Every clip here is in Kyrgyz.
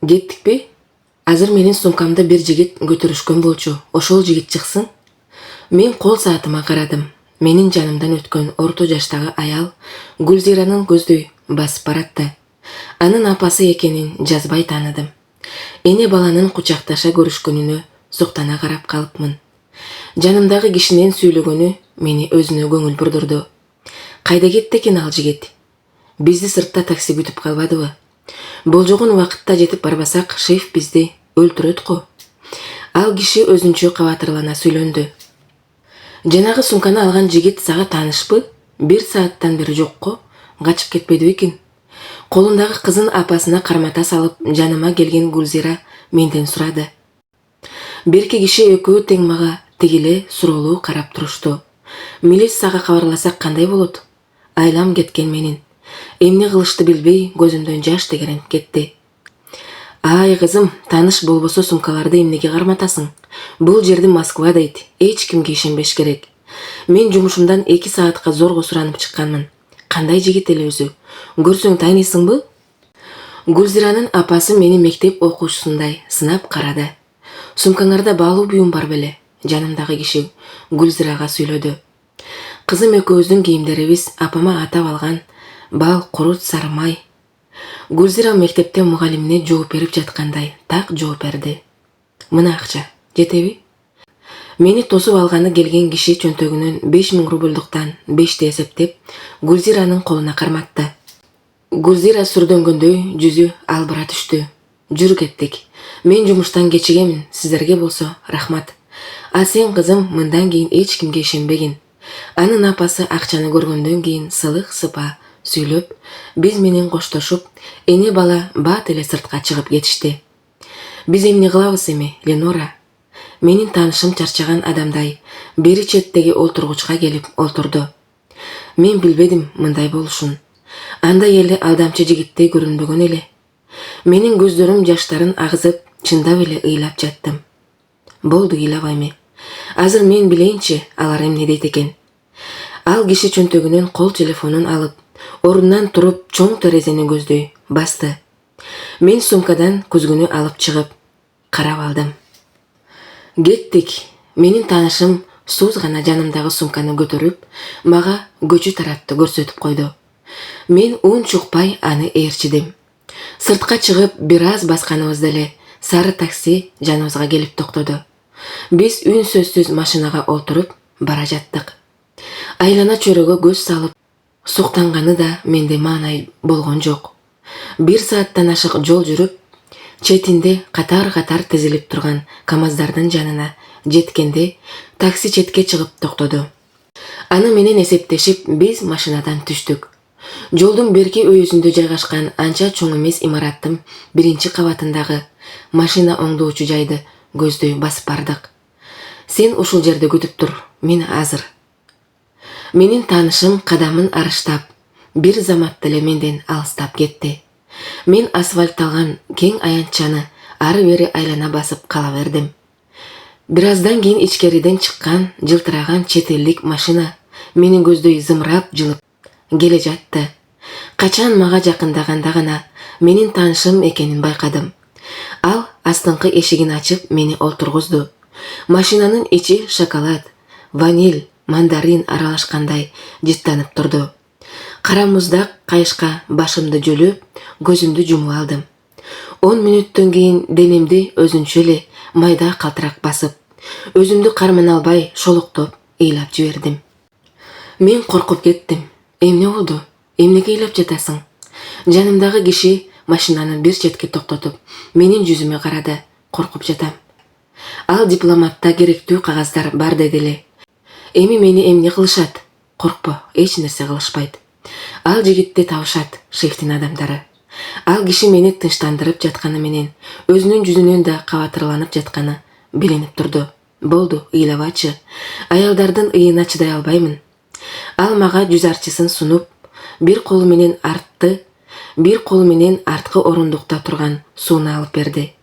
Кеттикпи? Азыр менин сумкамды бир жигит көтөрүшкөн болчу. Ошол жигит чыксын. Мен кол саатыма карадым. Менин жанымдан өткөн орто жаштагы аял Гүлзиранын көздөй басып баратты. Анын апасы экенин жазбай тааныдым. Эне баланын кучакташа көрүшкөнүнө суктана карап калыпмын. Жанымдагы кишинин сүйлөгөнү мени өзүнө көңүл бурдурду. Кайда кетти экен ал жигит? Бизди сыртта такси күтүп калбадыбы? Болжогон убакытта жетип барбасак, шеф бизди өлтүрөт го. Ал киши өзүнчө кабатырлана сүйлөндү. Жанагы сумканы алган жигит сага таанышпы? 1 сааттан бери жокко, качып кетпеди экен. Колундагы кызын апасына кармата салып, жаныма келген Гүлзира менден сурады. Берки киши экөө тең мага тигиле суроолуу карап турушту. Милиц сага кабарласак кандай болот? Айлам кеткен менин. Эмне кылышты билбей, көзүмдөн жаш тегеренип кетти. Ай кызым, тааныш болбосо сумкаларды эмнеге карматасың? Бул жерди Москва дейт, эч кимге ишенбеш керек. Мен жумушумдан 2 саатка зорго суранып чыкканмын. Кандай жигит эле өзү? Көрсөң тааныйсыңбы? Гүлзиранын апасы мени мектеп окуучусундай сынап карады. Сумкаңарда баалуу буюм бар беле? Жанымдагы киши Гүлзирага сүйлөдү. Кызым экөөбүздүн кийимдерибиз апама атап алган бал, курут, сары май. Гүлзира мектепте мугалимине жооп берип жаткандай так жооп берди. Мына акча, жетеби? Мени тосуп алганы келген киши чөнтөгүнөн 5000 рубльдуктан 5ти эсептеп, Гүлзиранын колуна карматты. Гүлзира сүрдөнгөндөй жүзү албыра түштү. Жүрү кеттик. Мен жумуштан кечигемин, сиздерге болсо рахмат. А сен кызым мындан кийин эч кимге ишенбегин. Анын апасы акчаны көргөндөн кийин сылык сыпа сүйлөп, биз менен коштошуп, эне бала бат эле сыртка чыгып кетишти. Биз эмне кылабыз эми, Ленора? Менин таанышым чарчаган адамдай бери четтеги олтургучка келип олтурду. Мен билбедим мындай болушун. Андай эле алдамчы жигиттей көрүнбөгөн эле. Менин көздөрүм жаштарын агызып, чындап эле ыйлап жаттым. Болду, ыйлабайм. Азыр мен билейинчи, алар эмне дейт экен. Ал киши чөнтөгүнөн кол телефонун алып, орундан туруп, чоң терезени көздөй басты. Мен сумкадан күзгүнү алып чыгып, карап алдым. Кеттик. Менин таанышым сууз гана жанымдагы сумканы көтөрүп, мага көчү тарапты көрсөтүп койду. Мен ун чукпай аны ээрчидим. Сыртка чыгып, бир аз басканыбызда эле сары такси жаныбызга келип токтоду. Биз үн сөзсүз машинага отуруп бара жаттык. Айлана чөрөгө көз салып, суктанганы да менде маанай болгон жок. 1 сааттан ашык жол жүрүп, четинде катар-катар тизилип турган КамАЗдардын жанына жеткенде такси четке чыгып токтоду. Аны менен эсептешип, биз машинадан түштүк. Жолдун берки өйүсүндө жайгашкан анча чоң эмес имараттын 1-кабатындагы машина оңдоочу жайды көздөй басып бардык. Сен ушул жерде күтүп тур, мен азыр. Менин таанышым кадамын арыштап, бир заматта эле менден алыстап кетти. Мен асфальтталган кең аянтчаны ары бери айлана басып кала бердим. Бир аздан кийин ичкериден чыккан жылтыраган чет элдик машина менин көздөй зымырап жылып келе жатты. Качан мага жакындаганда гана менин таанышым экенин байкадым. Ал астыңкы эшигин ачып мени олтургузду. Машинанын ичи шоколад, ваниль, мандарин аралашкандай жыттанып турду. Кара муздак кайышка башымды жөлөп, көзүмдү жумуп алдым. 10 мүнөттөн кийин денемди өзүнчө эле майда калтырак басып, өзүмдү кармана албай шолоктоп ыйлап жибердим. Мен коркуп кеттим. Эмне болду? Эмнеге ыйлап жатасың? Жанымдагы киши машинаны бир четке токтотуп, менин жүзүмө карады, коркуп жатам. Ал дипломатта керектүү кагаздар бар деди эле. Эми мени эмне кылышат? Коркпо, эч нерсе кылышпайт. Ал жигитти табышат, шефтин адамдары. Ал киши мени тынчтандырып жатканы менен өзүнүн жүзүнөн да кабатырланып жатканы билинип турду. Болду, ыйлабачы. Аялдардын ыйына чыдай албаймын. Ал мага жүз арчысын сунуп, бир колу менен арткы орундукта турган сууну алып берди.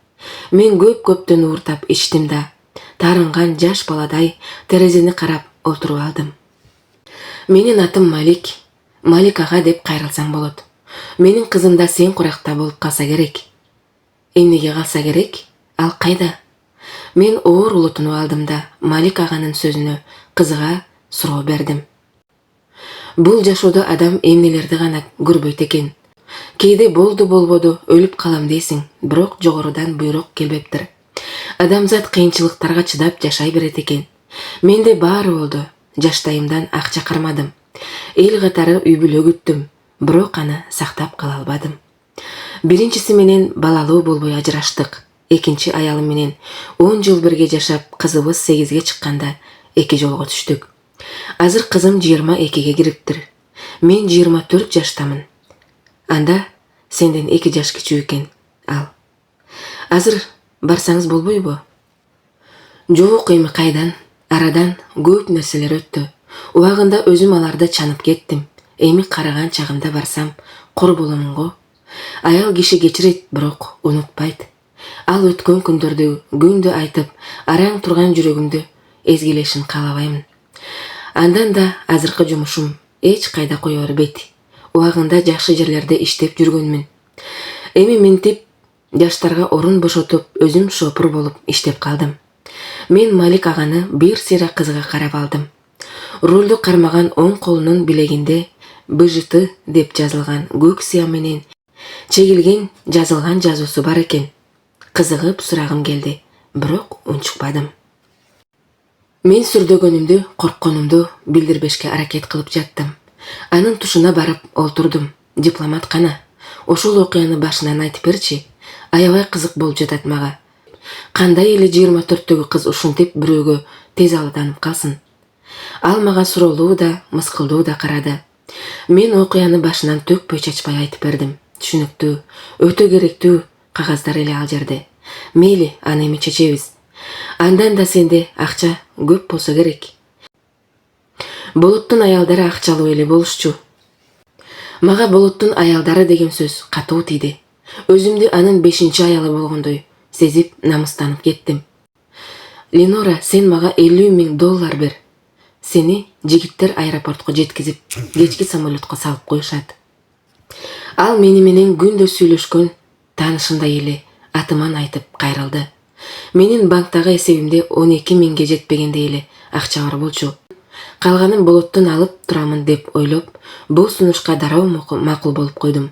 Мен көптөн ууртап ичтим да, таарынган жаш баладай терезени карап олтуруп алдым. Менин атым Малик. Малик ага деп кайрылсаң болот. Менин кызым да сен куракта болуп калса керек. Эмнеге калса керек? Ал кайда? Мен оор улутунуп алдым да Малик аганын сөзүнө кызыга суроо бердим. Бул жашоодо адам эмнелерди гана көрбөйт экен. Кээде болду болбоду өлүп калам дейсиң, бирок жогорудан буйрук келбептир. Адамзат кыйынчылыктарга чыдап жашай берет экен. Менде баары болду. Жаштайымдан акча кармадым. Эл катары үй бүлө күттүм, бирок аны сактап кала албадым. Биринчиси менен балалуу болбой ажыраштык. Экинчи аялым менен 10 жыл бирге жашап, кызыбыз 8ге чыкканда эки жолго түштүк. Азыр кызым 22ге кириптир. Мен 24 жаштамын. Анда сенден 2 жаш кичүү экен ал. Азыр барсаңыз болбойбу? Жок, эми кайдан? Арадан көп нерселер өттү. Убагында өзүм аларды чанып кеттим. Эми караган чагымда барсам кор боломун го. Аял киши кечирет, бирок унутпайт. Ал өткөн күндөрдү күндө айтып, араң турган жүрөгүмдү эзгилешин каалабаймын. Андан да азыркы жумушум эч кайда кое бербейт. Убагында жакшы жерлерде иштеп жүргөнмүн. Эми минтип жаштарга орун бошотуп, өзүм шопур болуп иштеп калдым. Мен Малик аганы бир сыйра кызга карап алдым. Рулду кармаган оң колунун билегинде БЖТ деп жазылган көк сыя менен чегилген жазылган жазуусу бар экен. Кызыгып сурагым келди, бирок унчукпадым. Мен сүрдөгөнүмдү, коркконумду билдирбешке аракет кылып жаттым. Анын тушуна барып олтурдум. Дипломат кана? Ошол окуяны башынан айтып берчи. Аябай кызык болуп жатат мага. Кандай эле 24-төгү кыз ушинтип бирөөгө тез алданып калсын? Ал мага суроолуу да, мыскылдуу да карады. Мен окуяны башынан төкпөй чачпай айтып бердим. Түшүнүктүү, өтө керектүү кагаздар эле ал жерде. Мейли, аны эми чечебиз. Андан да сенде акча көп болсо керек. Болоттун аялдары акчалуу эле болушчу. Мага Болоттун аялдары деген сөз катуу тийди. Өзүмдү анын 5-чи аялы болгондой сезип намыстанып кеттим. Ленора, сен мага $50,000 бер. Сени жигиттер аэропортко жеткизип, кечки самолетко салып коюшат. Ал мени менен күндө сүйлөшкөн таанышындай эле атыман айтып кайрылды. Менин банктагы эсебимде 12,000ге жетпегендей эле акча бар болчу. Калганын Болоттон алып турамын деп ойлоп, бул сунушка дароо макул болуп койдум.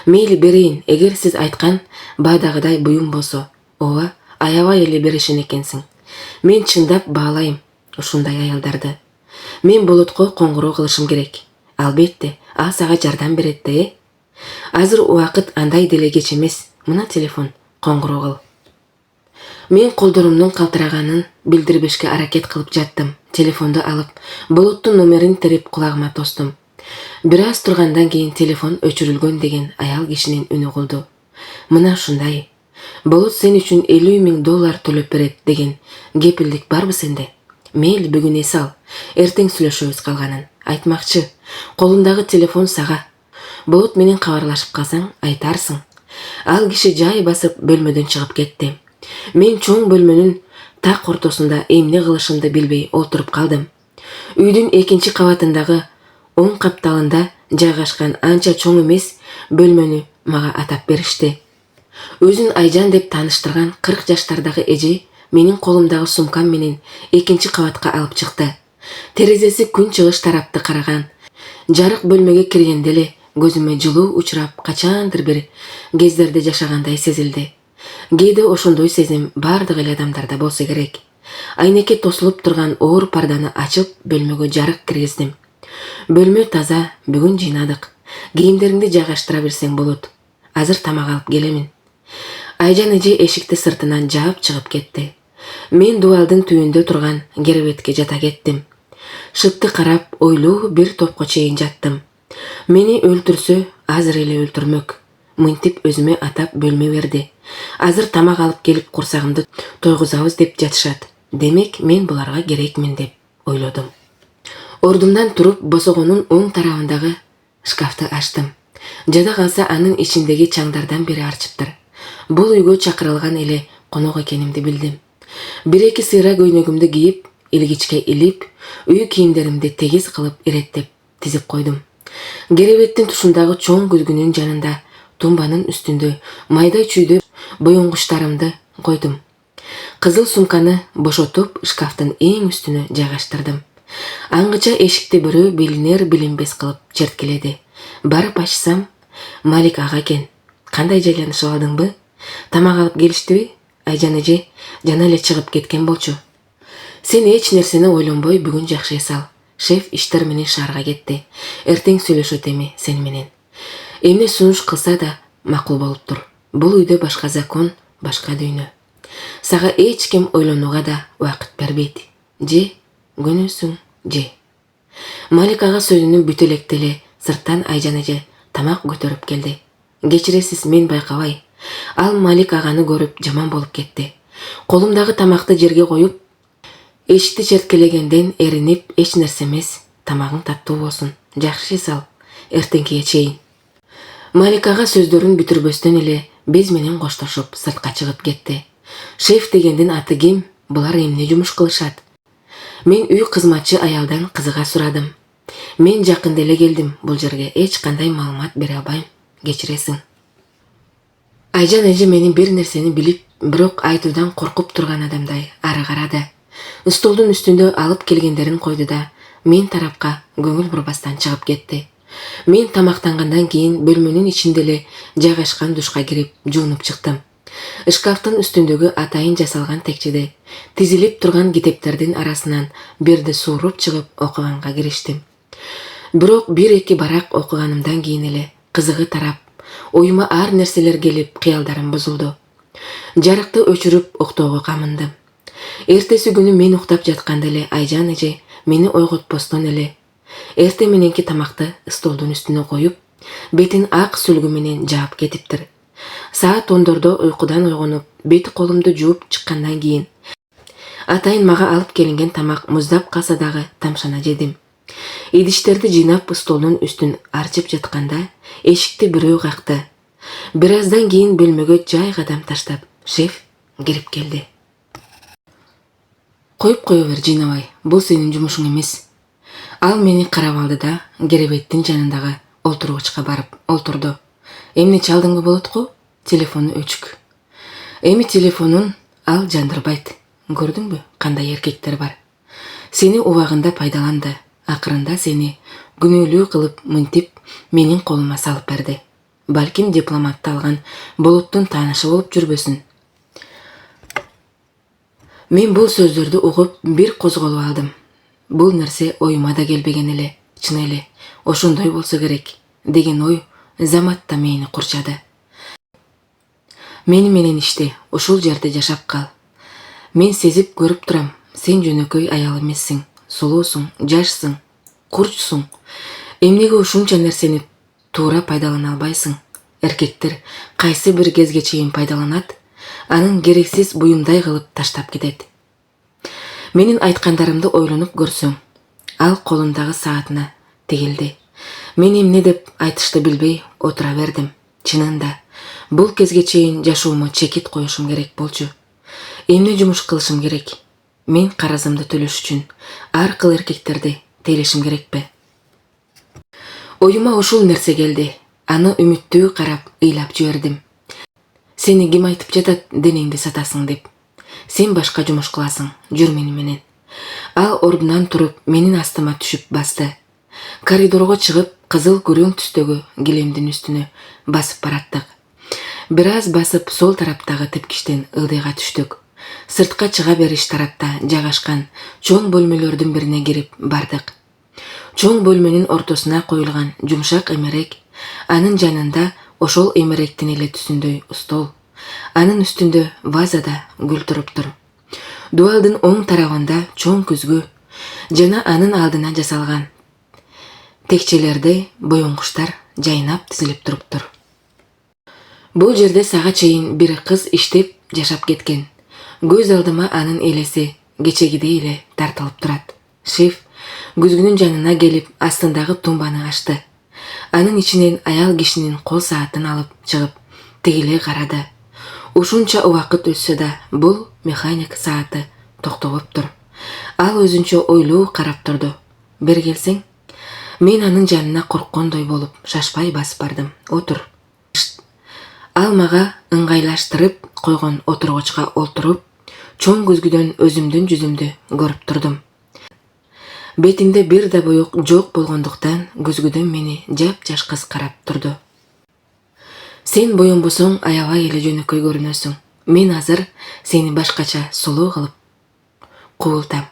Мейли берейин, эгер сиз айткан баадагыдай буюм болсо. Ооба, аябай эле беришин экенсиң. Мен чындап баалайм ушундай аялдарды. Мен Болотко коңгуроо кылышым керек. Албетте, ал сага жардам берет да, Азыр убакыт андай деле кеч эмес. Мына телефон, коңгуроо кыл. Мен колдорумдун калтыраганын билдирбешке аракет кылып жаттым. Телефонду алып, Болоттун номерин терип кулагыма тостум. Бир аз тургандан кийин телефон өчүрүлгөн деген аял кишинин үнү кулду. Мына ушундай. Болот сен үчүн $50,000 төлөп берет деген кепилдик барбы сенде? Мейли, бүгүн эс ал. Эртең сүйлөшөбүз калганын. Айтмакчы, колундагы телефон сага. Болот менен кабарлашып калсаң айтарсың. Ал киши жай басып бөлмөдөн чыгып кетти. Мен чоң бөлмөнүн так ортосунда эмне кылышымды билбей олтуруп калдым. Үйдүн 2-чи кабатындагы оң капталында жайгашкан анча чоң эмес бөлмөнү мага атап беришти. Өзүн Айжан деп тааныштырган 40 жаштардагы эже менин колумдагы сумкам менен 2-чи кабатка алып чыкты. Терезеси күн чыгыш тарапты караган. Жарык бөлмөгө киргенде эле көзүмө жылуу учурап, качандыр бир кездерде жашагандай сезилди. Кээде ошондой сезим бардык эле адамдарда болсо керек. Айнеке тосулуп турган оор парданы ачып, бөлмөгө жарык киргиздим. Бөлмө таза, бүгүн жыйнадык. Кийимдериңди жайгаштыра берсең болот. Азыр тамак алып келемин. Айжан эже эшикти сыртынан жаап чыгып кетти. Мен дубалдын түбүндө турган керебетке жата кеттим. Шытты карап, ойлуу бир топко чейин жаттым. Мени өлтүрсө, азыр эле өлтүрмөк. Мынтип өзүмө атап бөлмө берди. Азыр тамак алып келип курсагымды тойгузабыз деп жатышат. Демек, мен буларга керекмин деп ойлодум. Ордумдан туруп, босогонун оң тарабындагы шкафты ачтым. Жада калса анын ичиндеги чаңдардан бири арчыптыр. Бул үйгө чакырылган эле конок экенимди билдим. 1-2 сыйра көйнөгүмдү кийип, илгичке илип, үй кийимдеримди тегиз кылып иреттеп тизип койдум. Керебеттин тушундагы чоң күзгүнүн жанында тумбанын үстүндө майда чүйдө боюнгучтарымды койдум. Кызыл сумканы бошотуп шкафтын эң үстүнө жайгаштырдым. Аңгыча эшикти бирөө билинер билинбес кылып черткеледи. Барып ачсам, Малик ага экен. Кандай жайланышып алдыңбы? Тамак алып келиштиби? Айжан эже жана эле чыгып кеткен болчу. Сен эч нерсени ойлонбой бүгүн жакшы эс ал. Шеф иштер менен шаарга кетти. Эртең сүйлөшөт эми сени менен. Эмне сунуш кылса да макул болуптур. Бул үйдө башка закон, башка дүйнө. Сага эч ким ойлонууга да убакыт бербейт. Же көнөсүң, же. Малик ага сөзүнүн бүтө электе эле сырттан Айжан эже тамак көтөрүп келди. Кечиресиз, мен байкабай. Ал Малик аганы көрүп жаман болуп кетти. Колумдагы тамакты жерге коюп, эшикти черткелегенден эринип, эч нерсе эмес, тамагың таттуу болсун. Жакшы эс ал, эртеңкиге чейин. Малик ага сөздөрүн бүтүрбөстөн эле биз менен коштошуп сыртка чыгып кетти. Шеф дегендин аты ким? Булар эмне жумуш кылышат? Мен үй кызматчы аялдан кызыга сурадым. Мен жакында эле келдим, бул жерге эч кандай маалымат бере албайм. Кечиресиң. Айжан эже мени бир нерсени билип, бирок айтуудан коркуп турган адамдай ары карады. Столдун үстүндө алып келгендерин койду да, мен тарапка көңүл бурбастан чыгып кетти. Мен тамактангандан кийин бөлмөнүн ичинде эле жайгашкан душка кирип, жуунуп чыктым. Шкафтын үстүндөгү атайын жасалган текчеде тизилип турган китептердин арасынан бирди сууруп чыгып окуганга кириштим. Бирок бир-эки барак окуганымдан кийин эле кызыгы тарап, оюма ар нерселер келип, кыялдарым бузулду. Жарыкты өчүрүп уктоого камындым. Эртеси күнү мен уктап жатканда эле Айжан эже мени ойготпостон эле эрте мененки тамакты столдун үстүнө коюп, бетин ак сүлгү менен жаап кетиптир. Саат 10дордо уйкудан ойгонуп, бет колумду жууп чыккандан кийин атайын мага алып келинген тамак муздап калса дагы тамшана жедим. Идиштерди жыйнап столдун үстүн арчып жатканда эшикти бирөө какты. Бир аздан кийин бөлмөгө жай кадам таштап, шеф кирип келди. Коюп кое бер, жыйнабай, бул сенин жумушуң эмес. Ал мени карап алды да керебеттин жанындагы олтургучка барып олтурду. Эмне чалдыңбы болот го? Телефону өчүк. Эми телефонун ал жандырбайт. Көрдүңбү, кандай эркектер бар. Сени убагында пайдаланды. Акырында сени күнөөлүү кылып мынтип менин колума салып берди. Балким дипломатты алган Болоттун таанышы болуп жүрбөсүн. Мен бул сөздөрдү угуп бир козголуп алдым. Бул нерсе оюма да келбеген эле. Чын эле ошондой болсо керек деген ой заматта мени курчады. Мени менен иште, ушул жерде жашап кал. Мен сезип көрүп турам, сен жөнөкөй аял эмессиң. Сулуусуң, жашсың, курчсуң. Эмнеге ушунча нерсени туура пайдалана албайсың? Эркектер кайсы бир кезге чейин пайдаланат, анын керексиз буюмдай кылып таштап кетет. Менин айткандарымды ойлонуп көрсөң, ал колундагы саатына тигилди. Мен эмне деп айтышты билбей отура бердим. Чынында, бул кезге чейин жашоомо чекит коюшум керек болчу. Эмне жумуш кылышым керек? Мен карызымды төлөш үчүн ар кыл эркектерди тейлешим керекпи? Оюма ушул нерсе келди. Аны үмүттүү карап ыйлап жибердим. Сени ким айтып жатат денеңди сатасың деп. Сен башка жумуш кыласың, жүр мени менен. Ал ордунан туруп менин астыма түшүп басты. Коридорго чыгып, кызыл күрөң түстөгү килемдин үстүнө басып бараттык. Бир аз басып сол тараптагы тепкичтен ылдыйга түштүк. Сыртка чыга бериш тарапта жайгашкан чоң бөлмөлөрдүн бирине кирип бардык. Чоң бөлмөнүн ортосуна коюлган жумшак эмерек, анын жанында ошол эмеректин эле түсүндөй стол. Анын үстүндө вазада гүл туруптур. Дуалдын оң тарабында чоң күзгү жана анын алдына жасалган текчелерде боюнгучтар жайнап тизилип туруптур. Бул жерде сага чейин бир кыз иштеп жашап кеткен. Көз алдыма анын элеси кечегидей эле тартылып турат. Шеф күзгүнүн жанына келип астындагы тумбаны ачты. Анын ичинен аял кишинин кол саатын алып чыгып тигиле карады. Ушунча убакыт өтсө да бул механик сааты токтобоптур. Ал өзүнчө ойлуу карап турду. Бер келсең, мен анын жанына корккондой болуп шашпай басып бардым. Отур. Ал мага ыңгайлаштырып койгон отургучка олтуруп, чоң көзгүдөн өзүмдүн жүзүмдү көрүп турдум. Бетимде бир да буюк жок болгондуктан көзгүдөн мени жап-жаш кыз карап турду. Сен боюнбосоң аябай эле жөнөкөй көрүнөсүң. Мен азыр сени башкача сулуу кылып кубултам.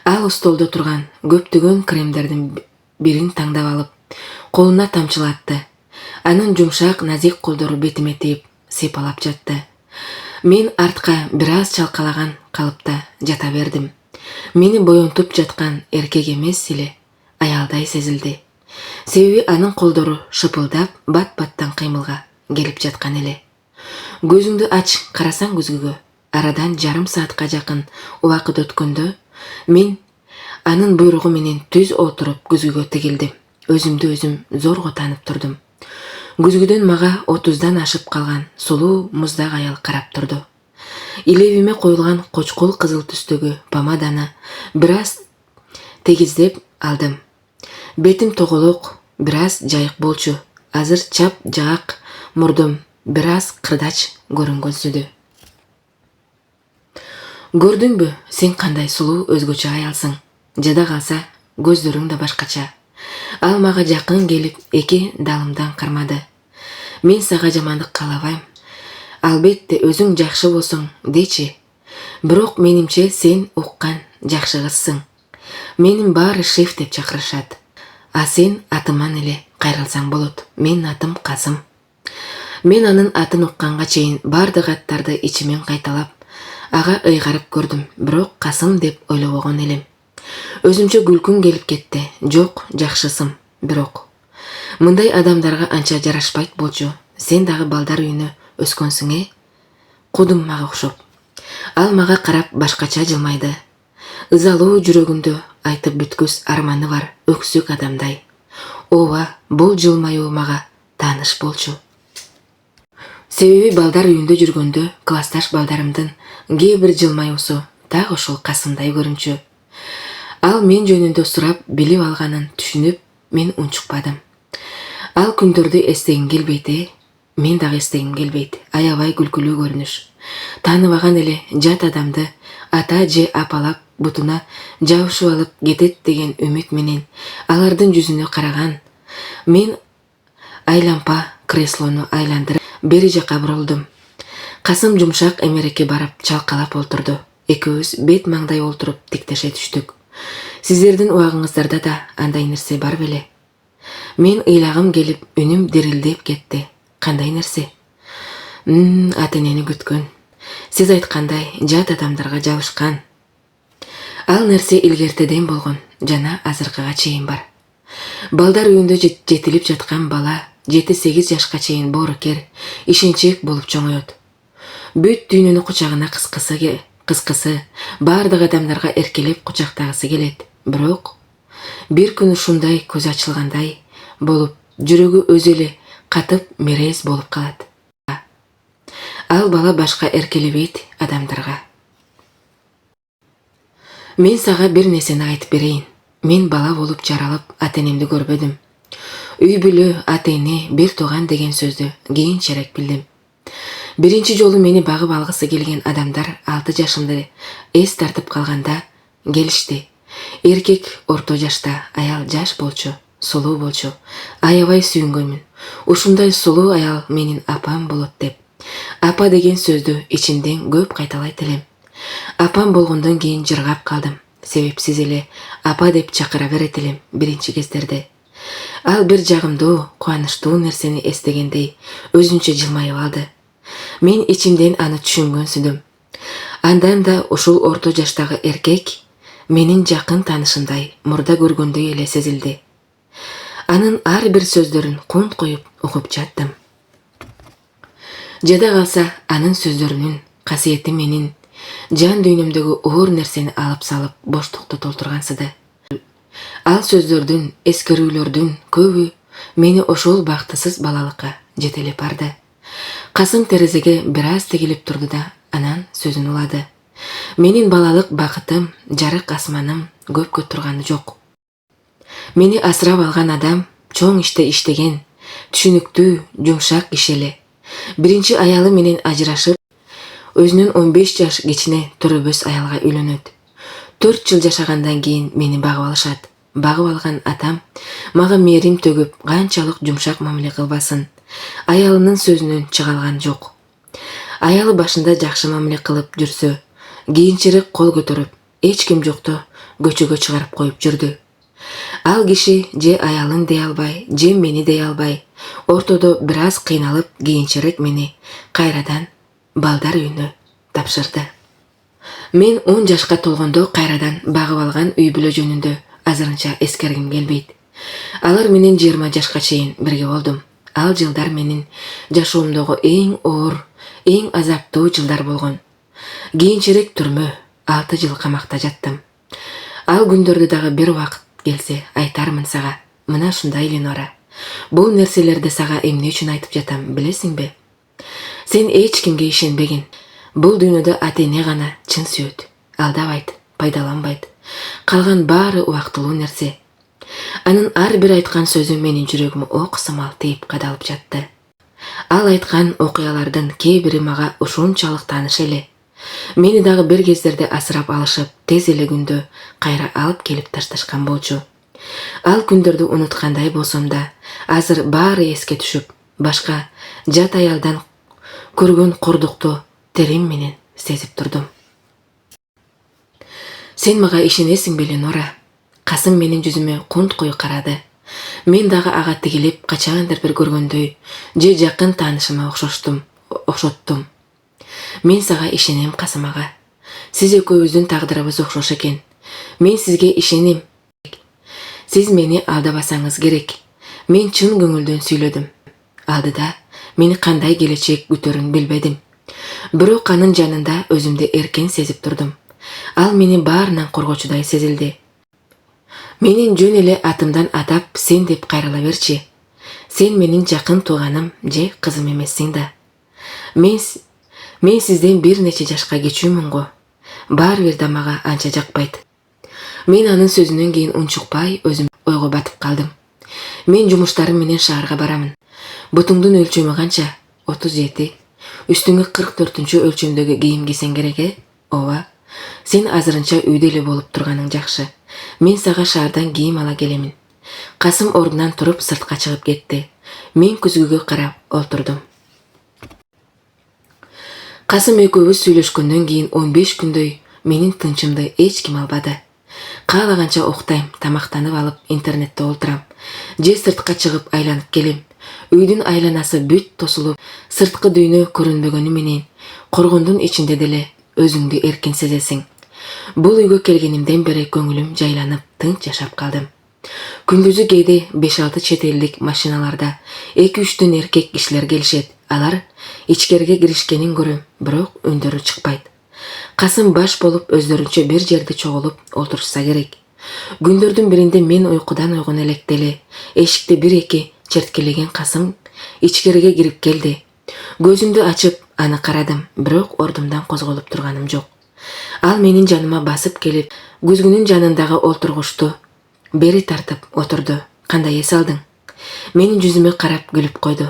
Ал столдо турган көптөгөн кремдердин бирин таңдап алып, колуна тамчылатты. Анын жумшак назик колдору бетиме тийип, сыйпалап жатты. Мен артка бир аз чалкалаган калыпта жата бердим. Мени боюнтуп жаткан эркек эмес эле аялдай сезилди. Себеби анын колдору шыпылдап бат-баттан кыймылга келип жаткан эле. Көзүңдү ач, карасаң көзгүгө. Арадан жарым саатка жакын убакыт өткөндө мен анын буйругу менен түз отуруп көзгүгө тигилдим. Өзүмдү өзүм зорго таанып турдум. Көзгүдөн мага 30дан ашып калган сулуу муздак аял карап турду. Илебиме коюлган кочкул кызыл түстөгү помаданы бир аз тегиздеп алдым. Бетим тоголок, бир аз жайык болчу. Азыр чап жаак мурдум бир аз кырдач көрүнгөнсүдү. Көрдүңбү, сен кандай сулуу өзгөчө аялсың. Жада калса көздөрүң да башкача. Ал мага жакын келип, эки далымдан кармады. Мен сага жамандык каалабайм. Албетте өзүң жакшы болсоң дечи. Бирок менимче сен уккан жакшы кызсың. Менин баары шеф деп чакырышат. А сен атыман эле кайрылсаң болот. Менин атым Касым. Мен анын атын укканга чейин бардык аттарды ичимен кайталап, ага ыйгарып көрдүм, бирок Касым деп ойлобогон элем. Өзүмчө күлкүм келип кетти. Жок, жакшысым, бирок мындай адамдарга анча жарашпайт болчу. Сен дагы балдар үйүнө өскөнсүң, Кудум мага окшоп. Ал мага карап башкача жылмайды. Ызалуу жүрөгүндө айтып бүткүс арманы бар өксүк адамдай. Ооба, бул жылмаюу мага тааныш болчу. Себеби балдар үйүндө жүргөндө классташ балдарымдын кээ бир жылмаюусу так ошол Касымдай көрүнчү. Ал мен жөнүндө сурап билип алганын түшүнүп, мен унчукпадым. Ал күндөрдү эстегим келбейт, мен дагы эстегим келбейт. Аябай күлкүлүү көрүнүш. Тааныбаган эле жат адамды ата же апалап бутуна жабышып алып кетет деген үмүт менен алардын жүзүнө караган. Мен айлампа креслону айландырып бери жака бурулдум. Касым жумшак эмереке барып чалкалап олтурду. Экөөбүз бет маңдай олтуруп тиктеше түштүк. Сиздердин убагыңыздарда да андай нерсе бар беле? Мен ыйлагым келип, үнүм дирилдеп кетти. Кандай нерсе? Ата-энени күткөн. Сиз айткандай, жат адамдарга жабышкан. Ал нерсе илгертеден болгон, жана азыркыга чейин бар. Балдар үйүндө жетилип жаткан бала 7-8 жашка чейин боорукер, ишенчек болуп чоңоет. Бүт дүйнөнү кучагына кыскысы, бардык адамдарга эркелеп кучактагысы келет. Бирок бир күн ушундай көз ачылгандай болуп, жүрөгү өзү эле катып мерез болуп калат. Ал бала башка эркелебейт адамдарга. Мен сага бир нерсени айтып берейин. Мен бала болуп жаралып ата-энемди көрбөдүм. Үй бүлө, ата-эне, бир тууган деген сөздү кийинчерээк билдим. Биринчи жолу мени багып алгысы келген адамдар 6 жашымда эс тартып калганда келишти. Эркек орто жашта, аял жаш болчу, сулуу болчу. Аябай сүйүнгөнмүн. Ушундай сулуу аял менин апам болот деп. Апа деген сөздү ичимден көп кайталайт элем. Апам болгондон кийин жыргап калдым. Себепсиз эле апа деп чакыра берет элем биринчи кездерде. Ал бир жагымдуу, кубанычтуу нерсени эстегендей өзүнчө жылмайып алды. Мен ичимден аны түшүнгөнсүдүм. Андан да ушул орто жаштагы эркек менин жакын таанышымдай, мурда көргөндөй эле сезилди. Анын ар бир сөздөрүн кунт коюп угуп жаттым. Жада калса анын сөздөрүнүн касиети менин жан дүйнөмдөгү оор нерсени алып салып боштукту толтургансыды. Ал сөздөрдүн, эскерүүлөрдүн көбү мени ошол бактысыз балалыкка жетелеп барды. Касым терезеге бир аз тигилип турду да анан сөзүн улады. Менин балалык бакытым, жарык асманым көпкө турганы жок. Мени асырап алган адам чоң иште иштеген, түшүнүктүү, жумшак киши эле. Биринчи аялы менен ажырашып, өзүнүн 15 жаш кичине төрөбөс аялга үйлөнөт. 4 жыл жашагандан кийин мени багып алышат. Багып алган атам мага мээрим төгүп, канчалык жумшак мамиле кылбасын, аялынын сөзүнөн чыга алган жок. Аялы башында жакшы мамиле кылып жүрсө, кийинчерээк кол көтөрүп, эч ким жокто көчөгө чыгарып коюп жүрдү. Ал киши же аялын дей албай, же мени дей албай, ортодо бир аз кыйналып, кийинчерээк мени кайрадан балдар үйүнө тапшырды. Мен 10 жашка толгондо кайрадан багып алган үй бүлө жөнүндө азырынча эскергим келбейт. Алар менен 20 жашка чейин бирге болдум. Ал жылдар менин жашоомдогу эң оор, эң азаптуу жылдар болгон. Кийинчерээк түрмө, 6 жыл камакта жаттым. Ал күндөрдү дагы бир убакыт келсе айтармын сага. Мына ушундай Ленора. Бул нерселерди сага эмне үчүн айтып жатам, билесиңби? Сен эч кимге ишенбегин. Бул дүйнөдө ата-эне гана чын сүйөт, алдабайт, пайдаланбайт. Калган баары убактылуу нерсе. Анын ар бир айткан сөзү менин жүрөгүмө ок сымал тийип кадалып жатты. Ал айткан окуялардын кээ бири мага ушунчалык тааныш эле. Мени дагы бир кездерде асырап алышып, тез эле күндө кайра алып келип ташташкан болчу. Ал күндөрдү унуткандай болсом да, азыр баары эске түшүп, башка жат аялдан көргөн кордукту терим менен сезип турдум. Сен мага ишенесиңби, Ленора? Касым менин жүзүмө кунт кою карады. Мен дагы ага тигилип качандыр бир көргөндөй, же жакын таанышыма окшоттум. Мен сага ишенем, Касым ага. Сиз экөөбүздүн тагдырыбыз окшош экен. Мен сизге ишенем. Сиз мени алдабасаңыз керек. Мен чын көңүлдөн сүйлөдүм. Алдыда мени кандай келечек күтөрүн билбедим. Бирок анын жанында өзүмдү эркен сезип турдум. Ал мени баарынан коргоочудай сезилди. Менин жөн эле атымдан атап сен деп кайрыла берчи. Сен менин жакын тууганым же кызым эмессиң да. Мен сизден бир нече жашка кичүүмүн го. Баары бир да мага анча жакпайт. Мен анын сөзүнөн кийин унчукпай өзүм ойго батып калдым. Мен жумуштарым менен шаарга барамын. Бутуңдун өлчөмү канча? 37. Үстүңө 44-чү өлчөмдөгү кийим кийсең керек, ооба. Сен азырынча үйдө эле болуп турганың жакшы. Мен сага шаардан кийим ала келемин. Касым ордунан туруп сыртка чыгып кетти. Мен күзгүгө карап олтурдум. Касым экөөбүз сүйлөшкөндөн кийин 15 күндөй менин тынчымды эч ким албады. Каалаганча уктайм, тамактанып алып интернетте олтурам. Же сыртка чыгып айланып келем. Үйдүн айланасы бүт тосулуп, сырткы дүйнө көрүнбөгөнү менен коргондун ичинде деле өзүңдү эркин сезесиң. Бул үйгө келгенимден бери көңүлүм жайланып, тынч жашап калдым. Күндүзү кээде 5-6 чет элдик машиналарда 2-3 эркек кишилер келишет. Алар ичкерге киришкенин көрөм, бирок үндөрү чыкпайт. Касым баш болуп өздөрүнчө бир жерде чогулуп олтурушса керек. Күндөрдүн биринде мен уйкудан ойгон электе эле эшикти 1-2 черткелеген Касым ичкерге кирип келди. Көзүмдү ачып аны карадым, бирок ордумдан козголуп турганым жок. Ал менин жаныма басып келип, күзгүнүн жанындагы олтургучту бери тартып отурду. Кандай эс алдың? Менин жүзүмө карап күлүп койду.